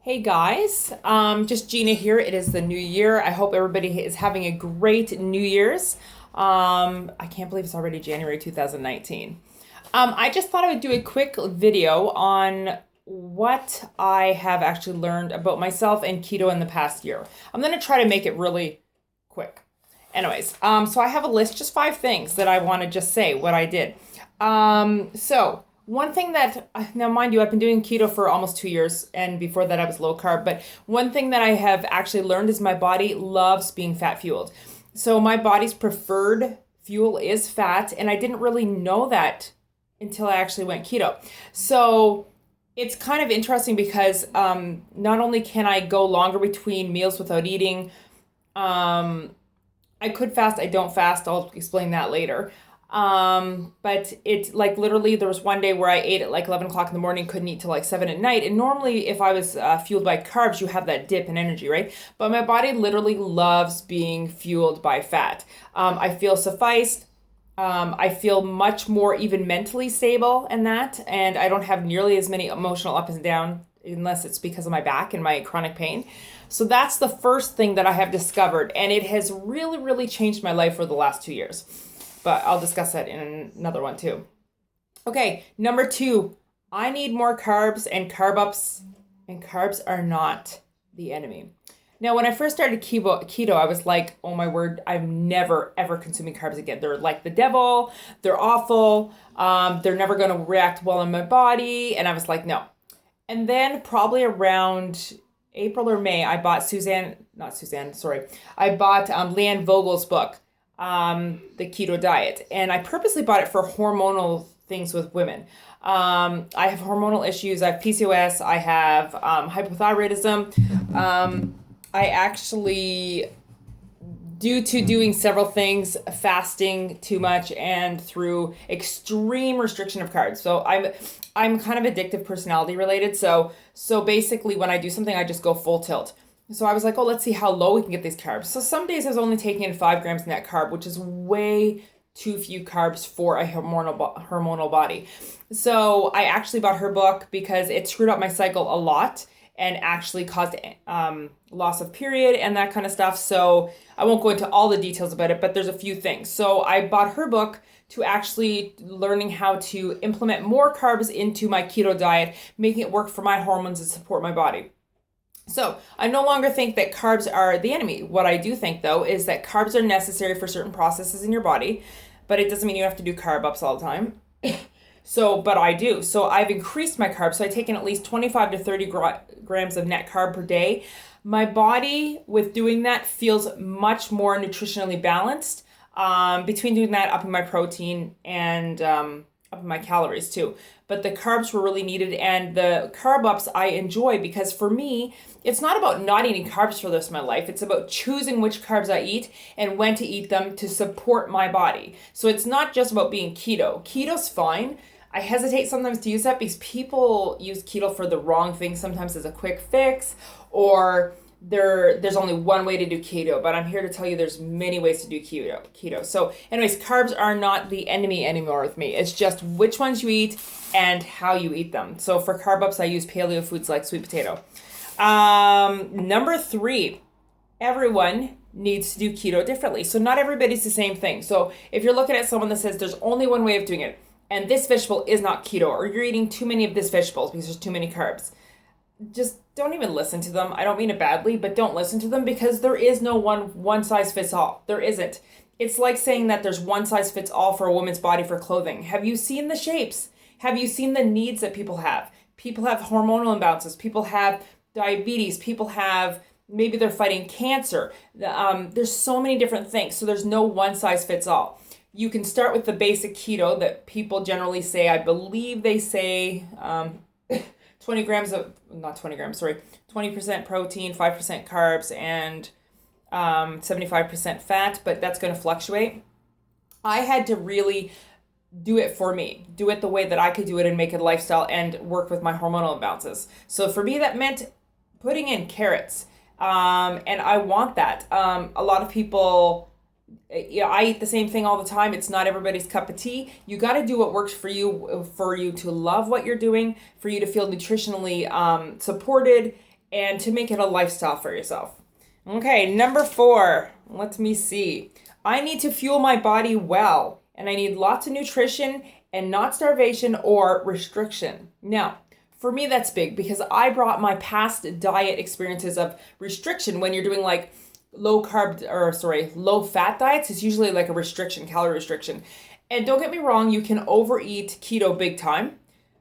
Hey guys, just Gina here. It is the new year. I hope everybody is having a great New Year's. I can't believe it's already January 2019. I just thought I would do a quick video on what I have actually learned about myself and keto in the past year. I'm going to try to make it really quick. Anyways, so I have a list, just 5 things that I want to just say what I did. So one thing that, now mind you, I've been doing keto for almost 2 years, and before that I was low carb, but one thing that I have actually learned is my body loves being fat fueled. So my body's preferred fuel is fat, and I didn't really know that until I actually went keto. So it's kind of interesting because not only can I go longer between meals without eating, I could fast, I don't fast, I'll explain that later. But it's like literally there was one day where I ate at like 11 o'clock in the morning, couldn't eat till like 7 at night. And normally if I was fueled by carbs, you have that dip in energy, right? But my body literally loves being fueled by fat. I feel sufficed. I feel much more even mentally stable in that. And I don't have nearly as many emotional up and down unless it's because of my back and my chronic pain. So that's the first thing that I have discovered. And it has really, really changed my life for the last 2 years. But I'll discuss that in another one too. Okay, number 2, I need more carbs and carb ups, and carbs are not the enemy. Now, when I first started keto, I was like, oh my word, I'm never ever consuming carbs again. They're like the devil, they're awful, they're never gonna react well in my body. And I was like, no. And then probably around April or May, I bought I bought Leanne Vogel's book, the keto diet, and I purposely bought it for hormonal things with women. I have hormonal issues. I have PCOS. I have hypothyroidism. I actually, due to doing several things, fasting too much and through extreme restriction of carbs. So I'm kind of addictive personality related. So basically when I do something, I just go full tilt. So I was like, oh, let's see how low we can get these carbs. So some days I was only taking in 5 grams net carb, which is way too few carbs for a hormonal body. So I actually bought her book because it screwed up my cycle a lot and actually caused loss of period and that kind of stuff. So I won't go into all the details about it, but there's a few things. So I bought her book to actually learning how to implement more carbs into my keto diet, making it work for my hormones and support my body. So I no longer think that carbs are the enemy. What I do think, though, is that carbs are necessary for certain processes in your body, but it doesn't mean you have to do carb ups all the time. But I do. So I've increased my carbs. So I've taken at least 25 to 30 grams of net carb per day. My body, with doing that, feels much more nutritionally balanced. Between doing that, upping my protein and upping my calories too. But the carbs were really needed, and the carb ups I enjoy because for me, it's not about not eating carbs for the rest of my life. It's about choosing which carbs I eat and when to eat them to support my body. So it's not just about being keto. Keto's fine. I hesitate sometimes to use that because people use keto for the wrong thing, sometimes as a quick fix, or there's only one way to do keto, but I'm here to tell you there's many ways to do keto. So anyways, carbs are not the enemy anymore with me. It's just which ones you eat and how you eat them. So for carb ups, I use paleo foods like sweet potato. Number 3, everyone needs to do keto differently. So not everybody's the same thing. So if you're looking at someone that says there's only one way of doing it, and this vegetable is not keto, or you're eating too many of this vegetables because there's too many carbs, just don't even listen to them. I don't mean it badly, but don't listen to them because there is no one size fits all. There isn't. It's like saying that there's one size fits all for a woman's body for clothing. Have you seen the shapes? Have you seen the needs that people have? People have hormonal imbalances. People have diabetes. People have, maybe they're fighting cancer. There's so many different things. So there's no one size fits all. You can start with the basic keto that people generally say. I believe they say 20% protein, 5% carbs, and 75% fat, but that's going to fluctuate. I had to really do it for me, do it the way that I could do it and make it a lifestyle and work with my hormonal imbalances. So for me, that meant putting in carrots. And I want that. A lot of people, I eat the same thing all the time. It's not everybody's cup of tea. You got to do what works for you to love what you're doing, for you to feel nutritionally supported and to make it a lifestyle for yourself. Okay, number 4, let me see. I need to fuel my body well, and I need lots of nutrition and not starvation or restriction. Now, for me, that's big because I brought my past diet experiences of restriction. When you're doing like low fat diets, it's usually like a restriction, calorie restriction. And don't get me wrong, you can overeat keto big time,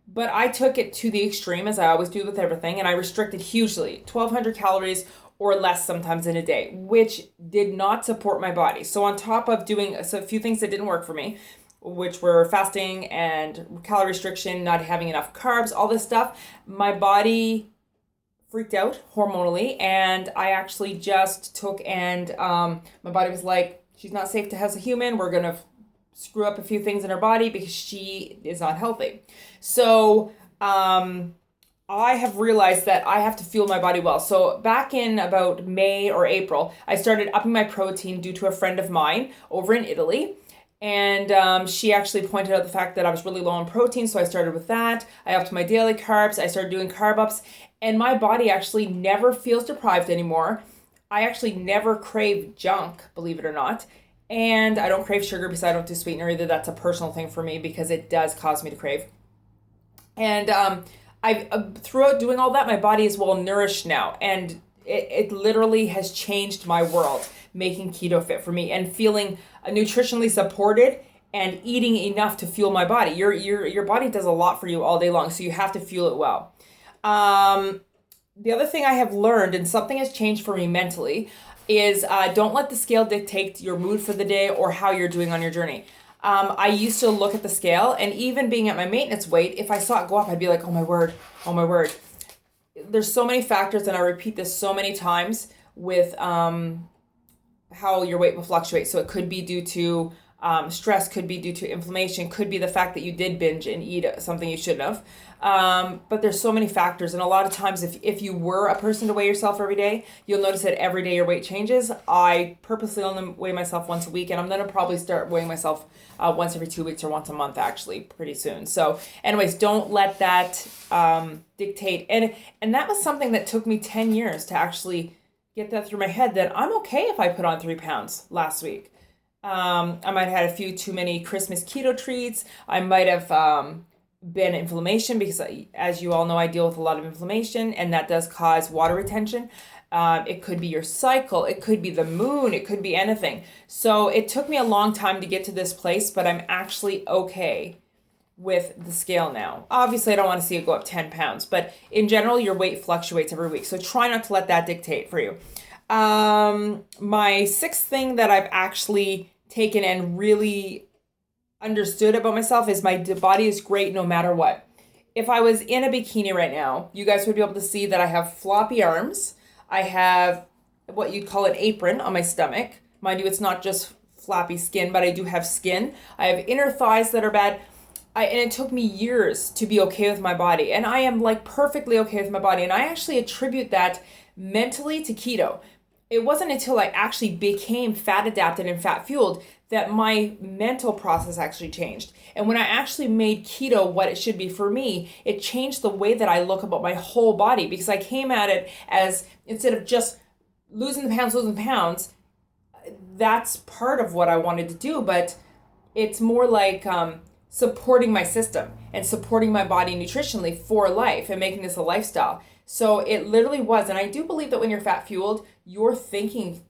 but I took it to the extreme, as I always do with everything, and I restricted hugely, 1,200 calories or less sometimes in a day, which did not support my body. So on top of doing a few things that didn't work for me, which were fasting and calorie restriction, not having enough carbs, all this stuff, my body freaked out hormonally, and I actually just took and my body was like, she's not safe to have as a human. We're going to screw up a few things in her body because she is not healthy. So I have realized that I have to fuel my body well. So back in about May or April, I started upping my protein due to a friend of mine over in Italy. And she actually pointed out the fact that I was really low on protein, so I started with that. I upped my daily carbs. I started doing carb ups, and my body actually never feels deprived anymore. I actually never crave junk, believe it or not. And I don't crave sugar because I don't do sweetener either. That's a personal thing for me because it does cause me to crave. And throughout doing all that, my body is well nourished now. And it literally has changed my world, making keto fit for me and feeling nutritionally supported and eating enough to fuel my body. Your body does a lot for you all day long, so you have to fuel it well. The other thing I have learned, and something has changed for me mentally, is don't let the scale dictate your mood for the day or how you're doing on your journey. I used to look at the scale, and even being at my maintenance weight, if I saw it go up, I'd be like, oh my word. There's so many factors, and I repeat this so many times with how your weight will fluctuate. So it could be due to stress, could be due to inflammation, could be the fact that you did binge and eat something you shouldn't have. But there's so many factors. And a lot of times, if you were a person to weigh yourself every day, you'll notice that every day your weight changes. I purposely only weigh myself once a week, and I'm going to probably start weighing myself once every 2 weeks or once a month, actually, pretty soon. So anyways, don't let that dictate. And that was something that took me 10 years to actually get that through my head, that I'm okay if I put on 3 pounds last week. I might have had a few too many Christmas keto treats. I might have been inflammation because, as you all know, I deal with a lot of inflammation, and that does cause water retention. It could be your cycle. It could be the moon. It could be anything. So it took me a long time to get to this place, but I'm actually okay with the scale now. Obviously, I don't want to see it go up 10 pounds, but in general, your weight fluctuates every week. So try not to let that dictate for you. My 6th thing that I've actually taken and really understood about myself is my body is great no matter what. If I was in a bikini right now, you guys would be able to see that I have floppy arms. I have what you'd call an apron on my stomach. Mind you, it's not just flappy skin, but I do have skin. I have inner thighs that are bad. And it took me years to be okay with my body. And I am like perfectly okay with my body. And I actually attribute that mentally to keto. It wasn't until I actually became fat adapted and fat fueled that my mental process actually changed. And when I actually made keto what it should be for me, it changed the way that I look about my whole body, because I came at it as, instead of just losing the pounds, that's part of what I wanted to do. But it's more like supporting my system and supporting my body nutritionally for life and making this a lifestyle. So it literally was. And I do believe that when you're fat fueled, your thinking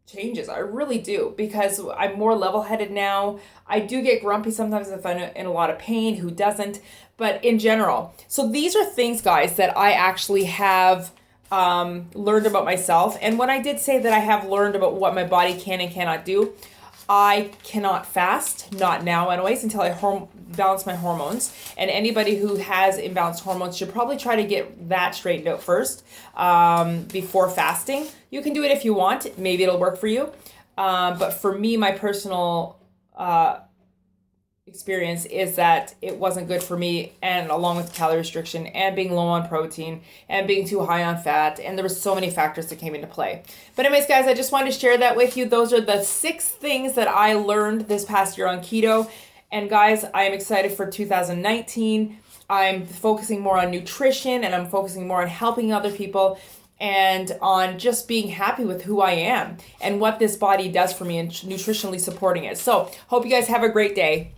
changes. I really do, because I'm more level-headed now. I do get grumpy sometimes if I'm in a lot of pain. Who doesn't? But in general. So these are things, guys, that I actually have learned about myself. And when I did say that I have learned about what my body can and cannot do, I cannot fast, not now anyways, until I balance my hormones. And anybody who has imbalanced hormones should probably try to get that straightened out first before fasting. You can do it if you want. Maybe it'll work for you. But for me, my personal experience is that it wasn't good for me, and along with calorie restriction and being low on protein and being too high on fat, and there were so many factors that came into play. But anyways, guys, I just wanted to share that with you. Those are the 6 things that I learned this past year on keto. And guys, I am excited for 2019. I'm focusing more on nutrition, and I'm focusing more on helping other people. and on just being happy with who I am and what this body does for me and nutritionally supporting it. So hope you guys have a great day.